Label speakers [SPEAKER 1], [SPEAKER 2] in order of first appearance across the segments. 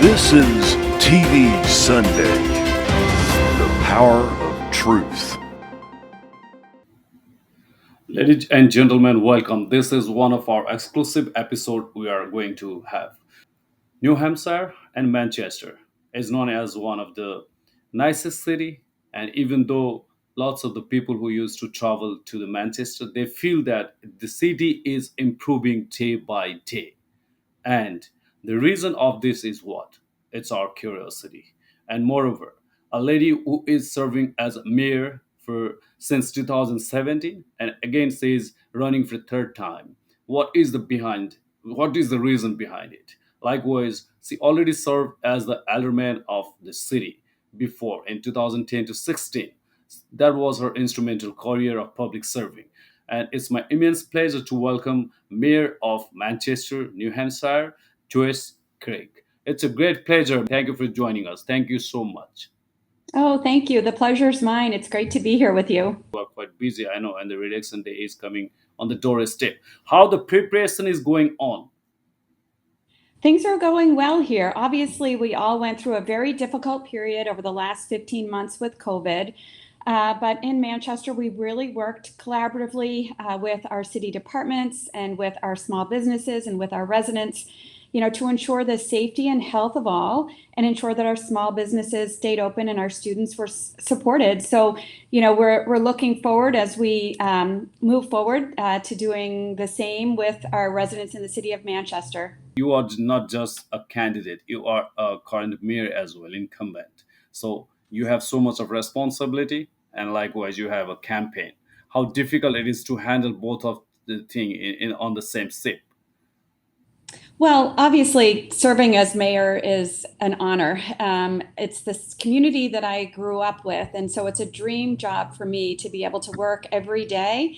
[SPEAKER 1] This is TV Sunday, the power of truth.
[SPEAKER 2] Ladies and gentlemen, welcome. This is one of our exclusive episode we are going to have. New Hampshire and Manchester is known as one of the nicest city, and even though lots of the people who used to travel to the Manchester, they feel that the city is improving day by day. And the reason of this is what? It's our curiosity. And moreover, a lady who is serving as mayor for since 2017 and again says running for third time. What is the reason behind it? Likewise, she already served as the alderman of the city before in 2010 to 16. That was her instrumental career of public serving. And it's my immense pleasure to welcome Mayor of Manchester, New Hampshire, Joyce Craig. It's a great pleasure. Thank you for joining us. Thank you so much.
[SPEAKER 3] Oh, thank you. The pleasure's mine. It's great to be here with you.
[SPEAKER 2] You are quite busy, I know, and the election day is coming on the doorstep. How the preparation is going on?
[SPEAKER 3] Things are going well here. Obviously, we all went through a very difficult period over the last 15 months with COVID. But in Manchester, we really worked collaboratively with our city departments and with our small businesses and with our residents, to ensure the safety and health of all and ensure that our small businesses stayed open and our students were supported. So, we're looking forward as we move forward to doing the same with our residents in the city of Manchester.
[SPEAKER 2] You are not just a candidate, you are a current mayor as well, incumbent. So you have so much of responsibility, and likewise, you have a campaign. How difficult it is to handle both of the thing on the same ship.
[SPEAKER 3] Well, obviously, serving as mayor is an honor. It's this community that I grew up with, and so it's a dream job for me to be able to work every day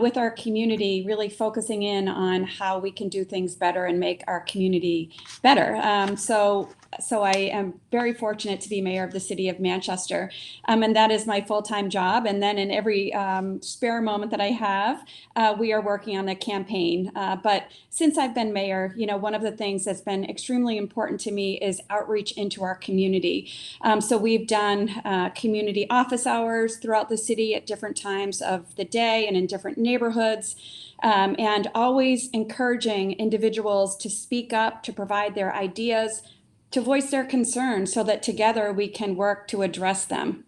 [SPEAKER 3] with our community, really focusing in on how we can do things better and make our community better. So I am very fortunate to be mayor of the city of Manchester, and that is my full-time job. And then in every spare moment that I have, we are working on a campaign. But since I've been mayor, one of the things that's been extremely important to me is outreach into our community. So we've done community office hours throughout the city at different times of the day and in different neighborhoods. And always encouraging individuals to speak up, to provide their ideas, to voice their concerns so that together we can work to address them.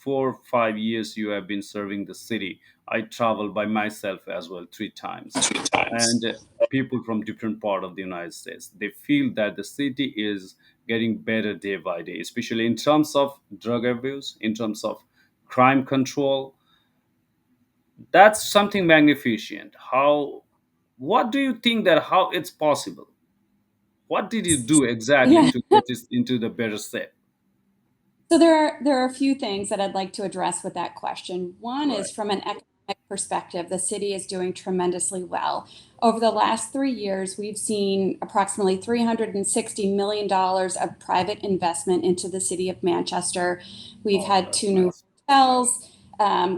[SPEAKER 2] 4 or 5 years you have been serving the city. I traveled by myself as well 3 times, and people from different part of the United States, they feel that the city is getting better day by day, especially in terms of drug abuse, in terms of crime control. That's something magnificent. How, what do you think that how it's possible? What did you do exactly
[SPEAKER 3] Yeah.
[SPEAKER 2] to get this into the better step?
[SPEAKER 3] So there are a few things that I'd like to address with that question. One
[SPEAKER 2] Right.
[SPEAKER 3] is from an economic perspective, the city is doing tremendously well. Over the last 3 years, we've seen approximately $360 million of private investment into the city of Manchester. We've
[SPEAKER 2] Oh,
[SPEAKER 3] had
[SPEAKER 2] that's
[SPEAKER 3] two new
[SPEAKER 2] nice.
[SPEAKER 3] hotels.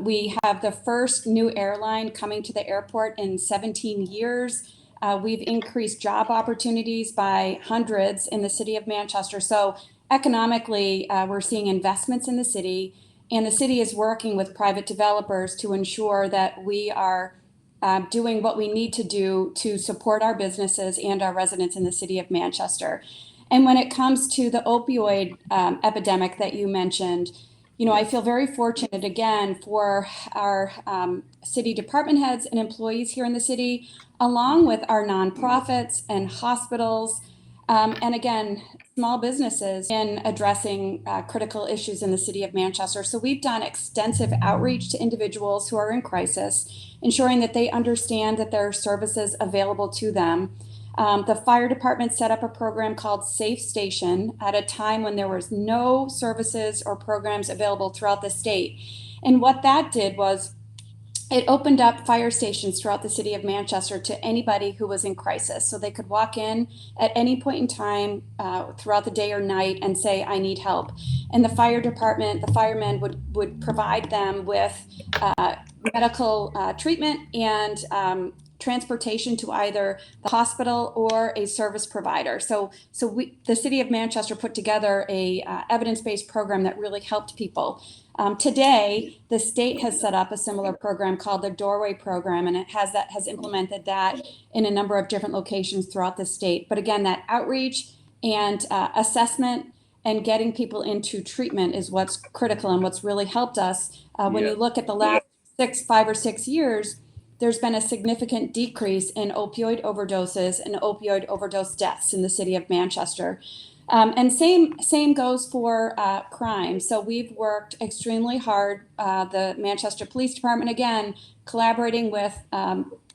[SPEAKER 3] We have the first new airline coming to the airport in 17 years. We've increased job opportunities by hundreds in the city of Manchester. So economically, we're seeing investments in the city, and the city is working with private developers to ensure that we are doing what we need to do to support our businesses and our residents in the city of Manchester. And when it comes to the opioid epidemic that you mentioned, I
[SPEAKER 2] Yes.
[SPEAKER 3] feel very fortunate again for our city department heads and employees here in the city, along with our nonprofits and hospitals, and again, small businesses in addressing critical issues in the city of Manchester. So we've done extensive outreach to individuals who are in crisis, ensuring that they understand that there are services available to them. The fire department set up a program called Safe Station at a time when there was no services or programs available throughout the state. And what that did was it opened up fire stations throughout the city of Manchester to anybody who was in crisis. So they could walk in at any point in time throughout the day or night and say, I need help. And the fire department, the firemen would provide them with medical treatment and transportation to either the hospital or a service provider. The city of Manchester put together a evidence-based program that really helped people. Today, the state has set up a similar program called the Doorway Program, and it has implemented that in a number of different locations throughout the state. But again, that outreach and assessment and getting people into treatment is what's critical and what's really helped us. When
[SPEAKER 2] Yeah.
[SPEAKER 3] you look at the last 5 or 6 years, there's been a significant decrease in opioid overdoses and opioid overdose deaths in the city of Manchester. And same goes for crime. So we've worked extremely hard. The Manchester Police Department, again, collaborating with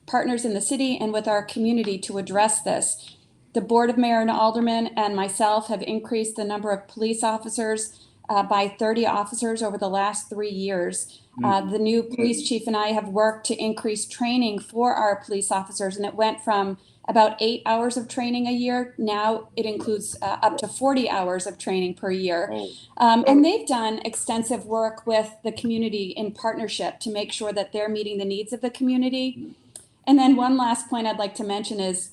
[SPEAKER 3] partners in the city and with our community to address this. The Board of Mayor and Aldermen and myself have increased the number of police officers by 30 officers over the last 3 years. The new police chief and I have worked to increase training for our police officers, and it went from about 8 hours of training a year. Now it includes up to 40 hours of training per year.
[SPEAKER 2] Oh,
[SPEAKER 3] And they've done extensive work with the community in partnership to make sure that they're meeting the needs of the community. And then one last point I'd like to mention is,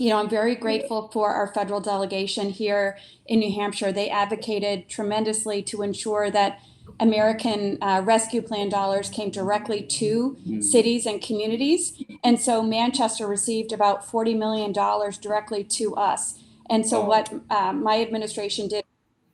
[SPEAKER 3] I'm very grateful for our federal delegation here in New Hampshire. They advocated tremendously to ensure that American Rescue Plan dollars came directly to cities and communities. And so Manchester received about $40 million directly to us. And so what my administration did,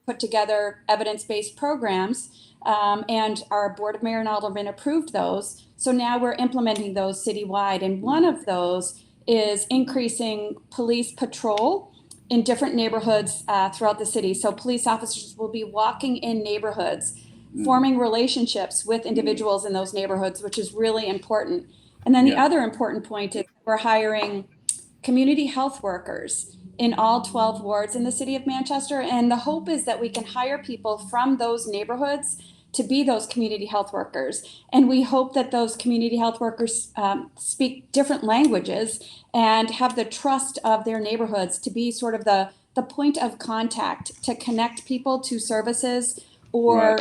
[SPEAKER 3] put together evidence-based programs, and our Board of Mayor and Aldermen approved those. So now we're implementing those citywide. And one of those is increasing police patrol in different neighborhoods throughout the city. So police officers will be walking in neighborhoods, forming relationships with individuals in those neighborhoods, which is really important. And then the other important point is we're hiring community health workers in all 12 wards in the city of Manchester. And the hope is that we can hire people from those neighborhoods to be those community health workers. And we hope that those community health workers speak different languages and have the trust of their neighborhoods to be sort of the point of contact to connect people to services or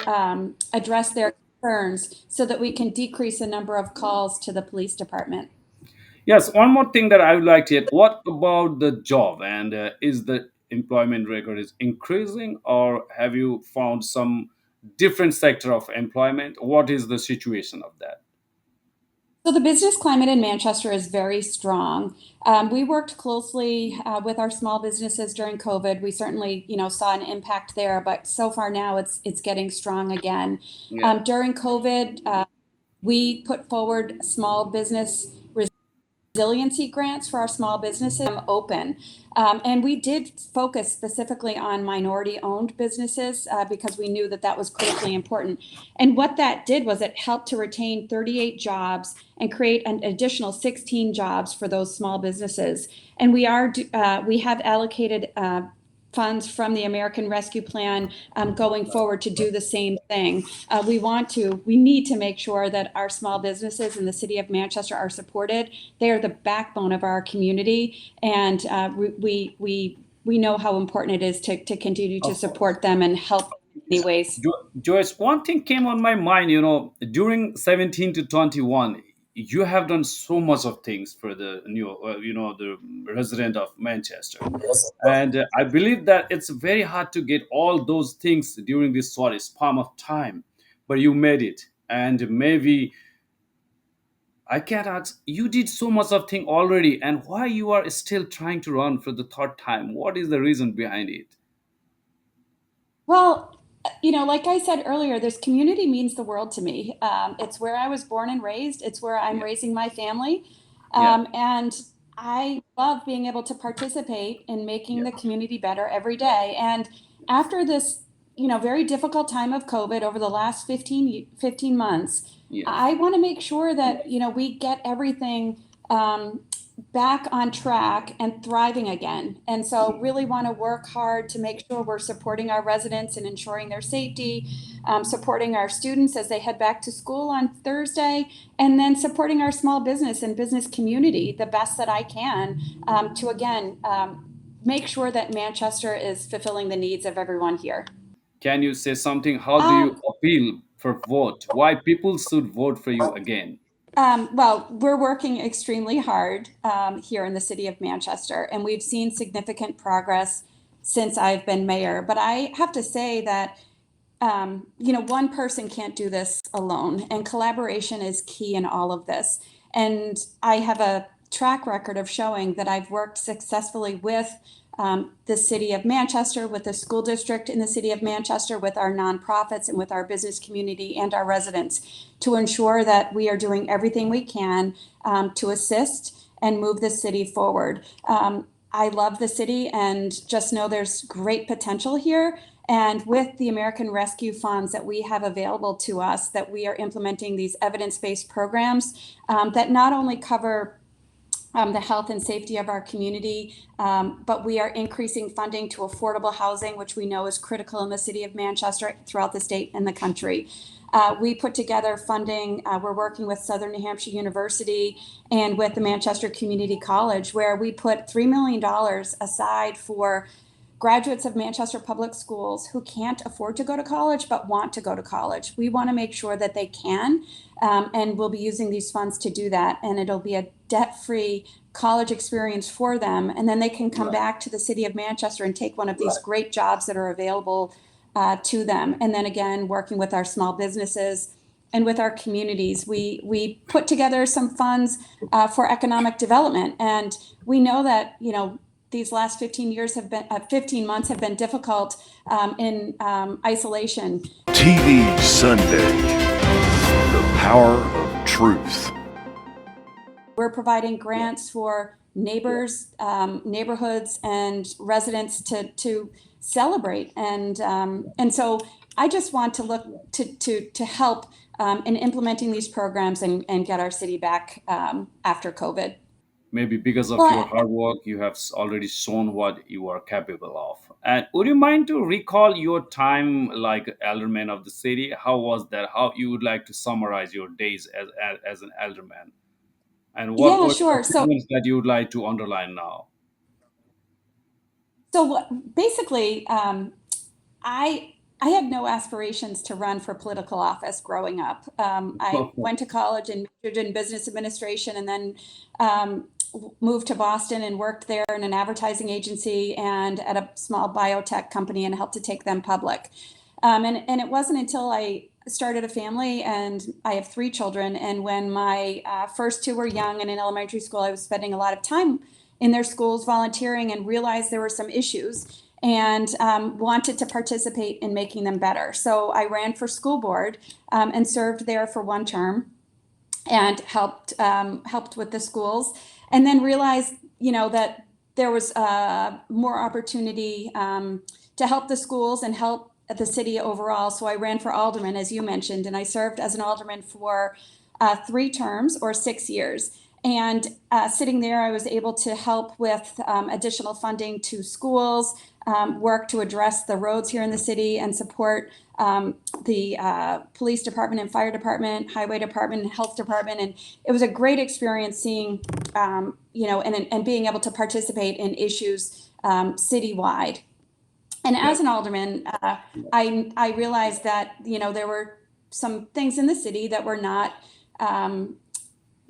[SPEAKER 3] address their concerns so that we can decrease the number of calls to the police department.
[SPEAKER 2] Yes, one more thing that I would like to add. What about the job? And is the employment record is increasing, or have you found some different sector of employment? What is the situation of that?
[SPEAKER 3] So the business climate in Manchester is very strong. We worked closely with our small businesses during COVID. We certainly, saw an impact there, but so far now it's getting strong again.
[SPEAKER 2] Yeah.
[SPEAKER 3] During COVID, we put forward small business resiliency grants for our small businesses open. And we did focus specifically on minority owned businesses because we knew that was critically important. And what that did was it helped to retain 38 jobs and create an additional 16 jobs for those small businesses. And we have allocated funds from the American Rescue Plan going forward to do the same thing. We need to make sure that our small businesses in the city of Manchester are supported. They are the backbone of our community, and we know how important it is to continue to support them and help in many ways.
[SPEAKER 2] Joyce, one thing came on my mind, during 17 to 21, you have done so much of things for the the resident of Manchester. And I believe that it's very hard to get all those things during this short span of time, but you made it. And maybe I can't ask, you did so much of thing already, and why you are still trying to run for the third time? What is the reason behind it?
[SPEAKER 3] Well, like I said earlier, this community means the world to me. It's where I was born and raised. It's where I'm
[SPEAKER 2] Yeah.
[SPEAKER 3] raising my family.
[SPEAKER 2] Yeah.
[SPEAKER 3] And I love being able to participate in making
[SPEAKER 2] Yeah.
[SPEAKER 3] the community better every day. And after this, very difficult time of COVID over the last 15 months,
[SPEAKER 2] Yes.
[SPEAKER 3] I want to make sure that, we get everything back on track and thriving again. And so really want to work hard to make sure we're supporting our residents and ensuring their safety, supporting our students as they head back to school on Thursday, and then supporting our small business and business community the best that I can to, again, make sure that Manchester is fulfilling the needs of everyone here.
[SPEAKER 2] Can you say something? How do
[SPEAKER 3] Um,
[SPEAKER 2] you appeal for vote? Why people should vote for you again?
[SPEAKER 3] Well, we're working extremely hard here in the city of Manchester, and we've seen significant progress since I've been mayor. But I have to say that one person can't do this alone, and collaboration is key in all of this. And I have a track record of showing that I've worked successfully with the city of Manchester, with the school district in the city of Manchester, with our nonprofits, and with our business community and our residents to ensure that we are doing everything we can to assist and move the city forward. I love the city and just know there's great potential here. And with the American Rescue Funds that we have available to us, that we are implementing these evidence-based programs that not only cover the health and safety of our community, but we are increasing funding to affordable housing, which we know is critical in the city of Manchester, throughout the state and the country. We put together funding. We're working with Southern New Hampshire University and with the Manchester Community College, where we put $3 million aside for graduates of Manchester Public Schools who can't afford to go to college but want to go to college. We want to make sure that they can, and we'll be using these funds to do that. And it'll be a debt-free college experience for them. And then they can come back to the city of Manchester and take one of these great jobs that are available to them. And then again, working with our small businesses and with our communities, we put together some funds for economic development. And we know that, these last 15 months have been difficult in isolation.
[SPEAKER 1] TV Sunday, the power of truth.
[SPEAKER 3] We're providing grants for neighbors, neighborhoods, and residents to celebrate, and so I just want to look to help in implementing these programs and get our city back after COVID.
[SPEAKER 2] Maybe because of
[SPEAKER 3] Well,
[SPEAKER 2] your hard work, you have already shown what you are capable of. And would you mind to recall your time like alderman of the city? How was that? How you would like to summarize your days as an alderman? And what
[SPEAKER 3] yeah,
[SPEAKER 2] were the
[SPEAKER 3] sure. So
[SPEAKER 2] achievements that you would like to underline now?
[SPEAKER 3] basically, I I had no aspirations to run for political office growing up. I went to college and majored in business administration, and then moved to Boston and worked there in an advertising agency and at a small biotech company and helped to take them public. And it wasn't until I started a family, and I have three children. And when my first two were young and in elementary school, I was spending a lot of time in their schools volunteering, and realized there were some issues, and wanted to participate in making them better. So I ran for school board and served there for one term and helped with the schools, and then realized, that there was more opportunity to help the schools and help the city overall. So I ran for alderman, as you mentioned, and I served as an alderman for 3 terms or 6 years. And sitting there, I was able to help with additional funding to schools, work to address the roads here in the city, and support the police department and fire department, highway department, and health department. And it was a great experience seeing, and being able to participate in issues citywide. And
[SPEAKER 2] Yeah.
[SPEAKER 3] as an alderman, I realized that, there were some things in the city that were not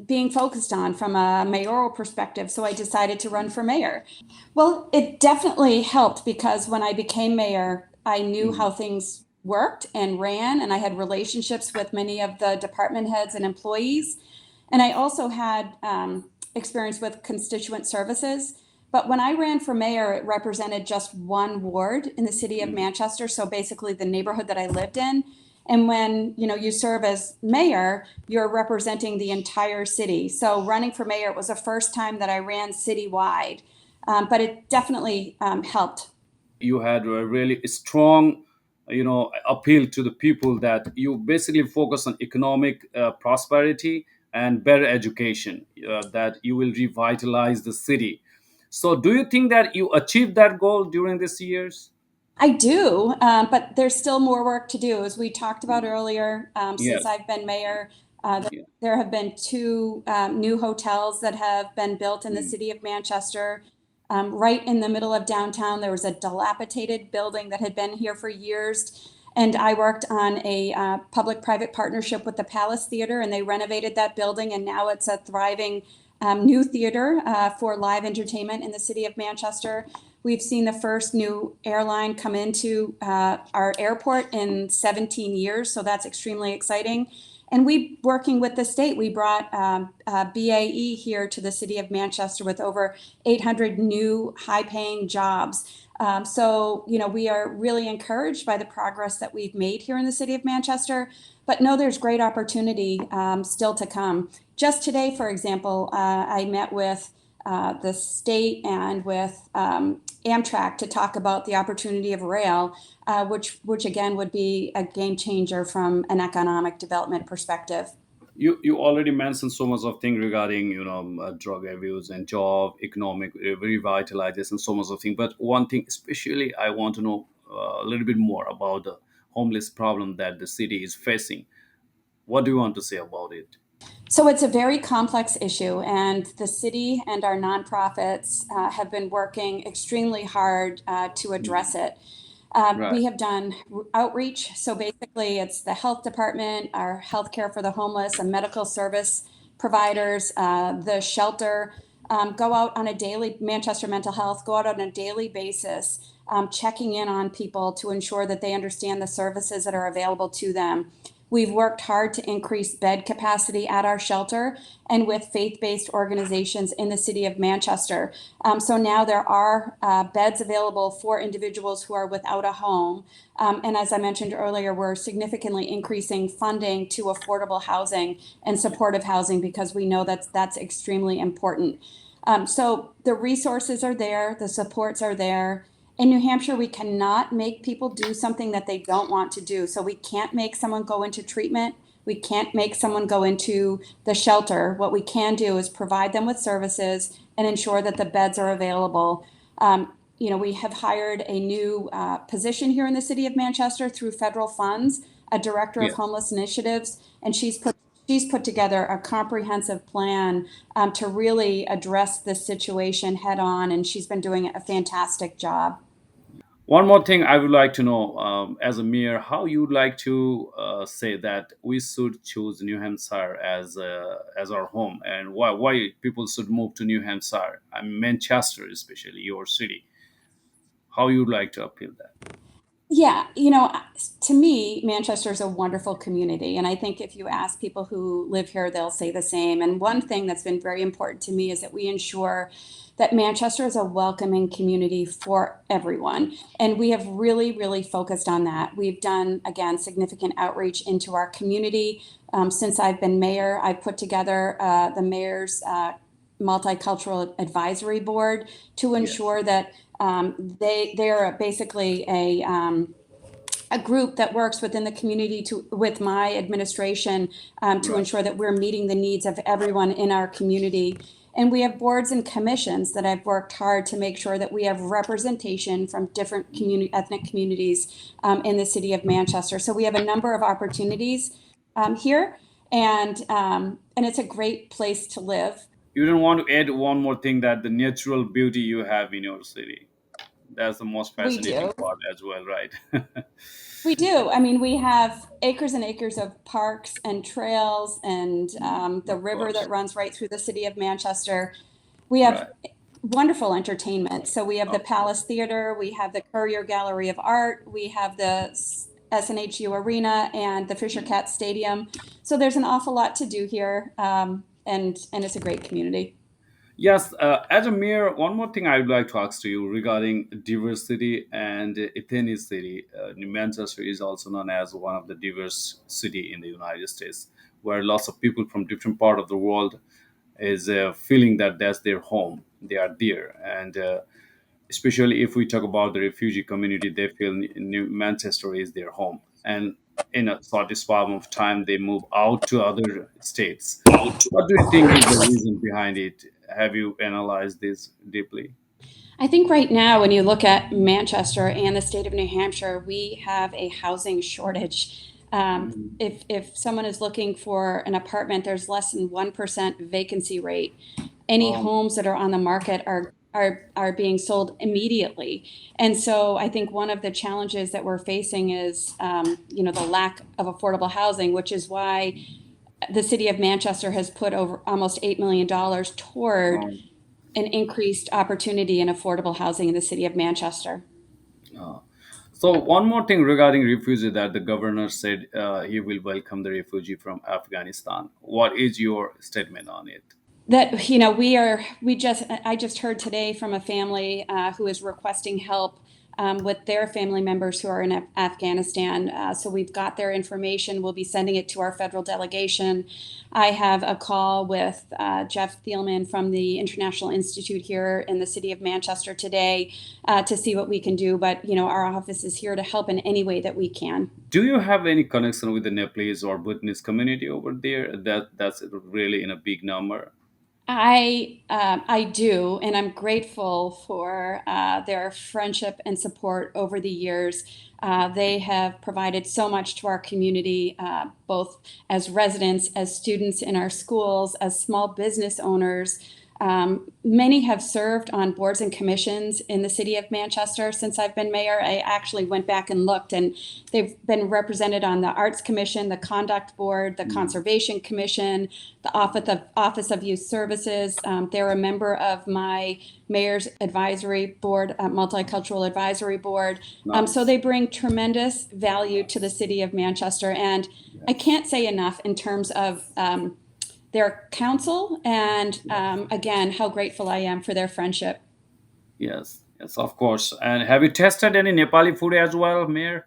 [SPEAKER 3] being focused on from a mayoral perspective. So I decided to run for mayor. Well, it definitely helped, because when I became mayor, I knew how things worked and ran, and I had relationships with many of the department heads and employees. And I also had experience with constituent services. But when I ran for mayor, it represented just one ward in the city of Manchester, so basically the neighborhood that I lived in. And when you serve as mayor, you're representing the entire city. So running for mayor, it was the first time that I ran citywide, but it definitely helped.
[SPEAKER 2] You had a really strong appeal to the people, that you basically focus on economic prosperity and better education, that you will revitalize the city. So do you think that you achieved that goal during these years?
[SPEAKER 3] I do, but there's still more work to do. As we talked about earlier, since
[SPEAKER 2] Yes.
[SPEAKER 3] I've been mayor,
[SPEAKER 2] Yeah.
[SPEAKER 3] there have been 2 new hotels that have been built in the city of Manchester. Right in the middle of downtown, there was a dilapidated building that had been here for years. And I worked on a public-private partnership with the Palace Theater, and they renovated that building, and now it's a thriving new theater for live entertainment in the city of Manchester. We've seen the first new airline come into our airport in 17 years, so that's extremely exciting. And we, working with the state, we brought BAE here to the city of Manchester with over 800 new high-paying jobs. So, we are really encouraged by the progress that we've made here in the city of Manchester, but know there's great opportunity still to come. Just today, for example, I met with the state and with Amtrak to talk about the opportunity of rail, which again would be a game changer from an economic development perspective.
[SPEAKER 2] You already mentioned so much of things regarding drug abuse and job economic revitalization, so much of things. But one thing especially I want to know a little bit more about the homeless problem that the city is facing. What do you want to say about it?
[SPEAKER 3] So it's a very complex issue, and the city and our nonprofits have been working extremely hard to address it.
[SPEAKER 2] Right.
[SPEAKER 3] We have done outreach. So basically, it's the health department, our healthcare for the homeless, and medical service providers, the shelter, go out on a daily, Manchester Mental Health, go out on a daily basis, checking in on people to ensure that they understand the services that are available to them. We've worked hard to increase bed capacity at our shelter and with faith-based organizations in the city of Manchester. So now there are beds available for individuals who are without a home. And as I mentioned earlier, we're significantly increasing funding to affordable housing and supportive housing because we know that's extremely important. So the resources are there, the supports are there. In New Hampshire, we cannot make people do something that they don't want to do. So we can't make someone go into treatment. We can't make someone go into the shelter. What we can do is provide them with services and ensure that the beds are available. We have hired a new position here in the city of Manchester through federal funds, a director of
[SPEAKER 2] Yes.
[SPEAKER 3] homeless initiatives, and she's put together a comprehensive plan to really address this situation head on, and she's been doing a fantastic job.
[SPEAKER 2] One more thing I would like to know, as a mayor, how you would like to say that we should choose New Hampshire as our home, and why people should move to New Hampshire. I mean, Manchester, especially your city. How you would like to appeal that?
[SPEAKER 3] Yeah, to me, Manchester is a wonderful community. And I think if you ask people who live here, they'll say the same. And one thing that's been very important to me is that we ensure that Manchester is a welcoming community for everyone. And we have really, really focused on that. We've done, again, significant outreach into our community. Since I've been mayor, I've put together the mayor's Multicultural Advisory Board to
[SPEAKER 2] Yes.
[SPEAKER 3] ensure that they're basically a group that works within the community with my administration to
[SPEAKER 2] Right.
[SPEAKER 3] ensure that we're meeting the needs of everyone in our community. And we have boards and commissions that I've worked hard to make sure that we have representation from different ethnic communities in the city of Manchester. So we have a number of opportunities here, and it's a great place to live.
[SPEAKER 2] You don't want to add one more thing, that the natural beauty you have in your city. That's the most
[SPEAKER 3] We
[SPEAKER 2] fascinating
[SPEAKER 3] do.
[SPEAKER 2] part as well, right?
[SPEAKER 3] We do. I mean, we have acres and acres of parks and trails and the
[SPEAKER 2] Of
[SPEAKER 3] river that
[SPEAKER 2] course.
[SPEAKER 3] runs right through the city of Manchester. We have
[SPEAKER 2] Right.
[SPEAKER 3] wonderful entertainment. So we have the
[SPEAKER 2] Of
[SPEAKER 3] Palace
[SPEAKER 2] course.
[SPEAKER 3] Theater, we have the Courier Gallery of Art, we have the SNHU Arena and the Fisher Cat Stadium. So there's an awful lot to do here, and it's a great community.
[SPEAKER 2] Yes, as a mayor, one more thing I would like to ask to you regarding diversity and ethnicity. New Manchester is also known as one of the diverse city in the United States, where lots of people from different part of the world is feeling that that's their home. They are there, and especially if we talk about the refugee community, they feel New Manchester is their home, and in a short span of time, they move out to other states. What do you think is the reason behind it? Have you analyzed this deeply?
[SPEAKER 3] I think right now, when you look at Manchester and the state of New Hampshire, we have a housing shortage.
[SPEAKER 2] Mhm.
[SPEAKER 3] If someone is looking for an apartment, there's less than 1% vacancy rate. Any
[SPEAKER 2] Um,
[SPEAKER 3] homes that are on the market are are being sold immediately. And so I think one of the challenges that we're facing is, the lack of affordable housing, which is why the city of Manchester has put over almost $8 million toward an increased opportunity in affordable housing in the city of Manchester.
[SPEAKER 2] So one more thing regarding refugee that the governor said he will welcome the refugee from Afghanistan. What is your statement on it?
[SPEAKER 3] That I just heard today from a family who is requesting help with their family members who are in Afghanistan. So we've got their information. We'll be sending it to our federal delegation. I have a call with Jeff Thielman from the International Institute here in the city of Manchester today to see what we can do. But our office is here to help in any way that we can.
[SPEAKER 2] Do you have any connection with the Nepalese or Bhutanese community over there? That's really in a big number.
[SPEAKER 3] I do, and I'm grateful for their friendship and support over the years. They have provided so much to our community, both as residents, as students in our schools, as small business owners. Many have served on boards and commissions in the city of Manchester since I've been mayor. I actually went back and looked, and they've been represented on the Arts Commission, the Conduct Board, the Conservation Commission, the Office of Youth Services. They're a member of my mayor's advisory board, Multicultural Advisory Board. So they bring tremendous value to the city of Manchester. And I can't say enough in terms of their counsel, and again, how grateful I am for their friendship.
[SPEAKER 2] Yes, of course. And have you tested any Nepali food as well, Mayor?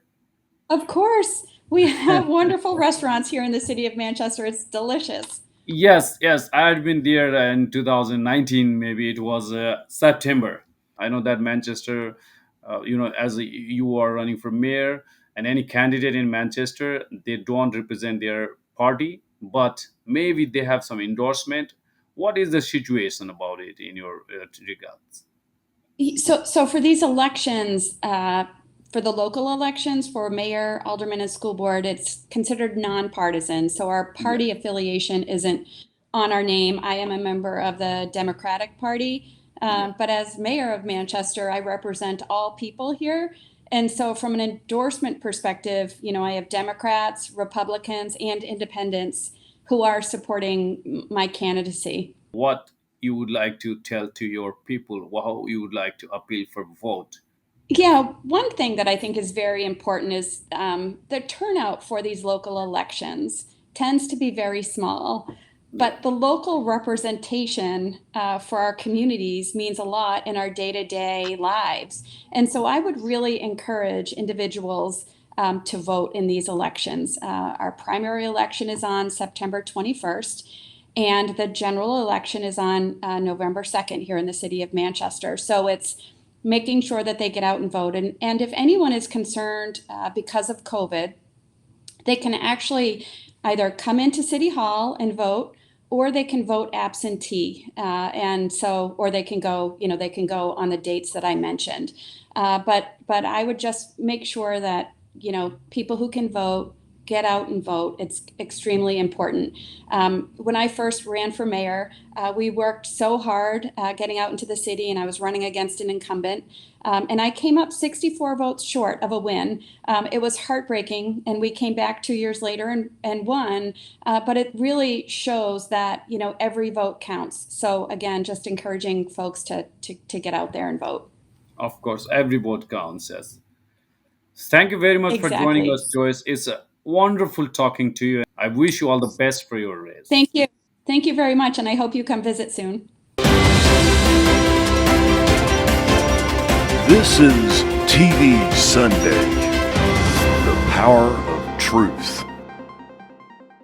[SPEAKER 3] Of course, we have wonderful restaurants here in the city of Manchester. It's delicious.
[SPEAKER 2] Yes. I had been there in 2019, maybe it was September. I know that Manchester, as you are running for mayor, and any candidate in Manchester, they don't represent their party, but maybe they have some endorsement. What is the situation about it in your regards?
[SPEAKER 3] So for these elections, for the local elections for mayor, alderman, and school board, it's considered nonpartisan. So our party affiliation isn't on our name. I am a member of the Democratic Party, but as mayor of Manchester, I represent all people here. And so from an endorsement perspective, I have Democrats, Republicans, and independents who are supporting my candidacy.
[SPEAKER 2] What you would like to tell to your people, how you would like to appeal for vote?
[SPEAKER 3] Yeah, one thing that I think is very important is the turnout for these local elections tends to be very small, but the local representation for our communities means a lot in our day-to-day lives. And so I would really encourage individuals to vote in these elections. Our primary election is on September 21st, and the general election is on November 2nd here in the city of Manchester. So it's making sure that they get out and vote. And if anyone is concerned because of COVID, they can actually either come into City Hall and vote, or they can vote absentee. Or they can go, they can go on the dates that I mentioned. But I would just make sure that, people who can vote, get out and vote. It's extremely important. When I first ran for mayor, we worked so hard getting out into the city, and I was running against an incumbent. And I came up 64 votes short of a win. It was heartbreaking, and we came back 2 years later and won. But it really shows that, every vote counts. So again, just encouraging folks to get out there and vote.
[SPEAKER 2] Of course, every vote counts. Yes. Thank you very much for joining
[SPEAKER 3] Exactly.
[SPEAKER 2] us, Joyce. It's wonderful talking to you. I wish you all the best for your race.
[SPEAKER 3] Thank you. Thank you very much, and I hope you come visit soon.
[SPEAKER 1] This is TV Sunday, the power of truth.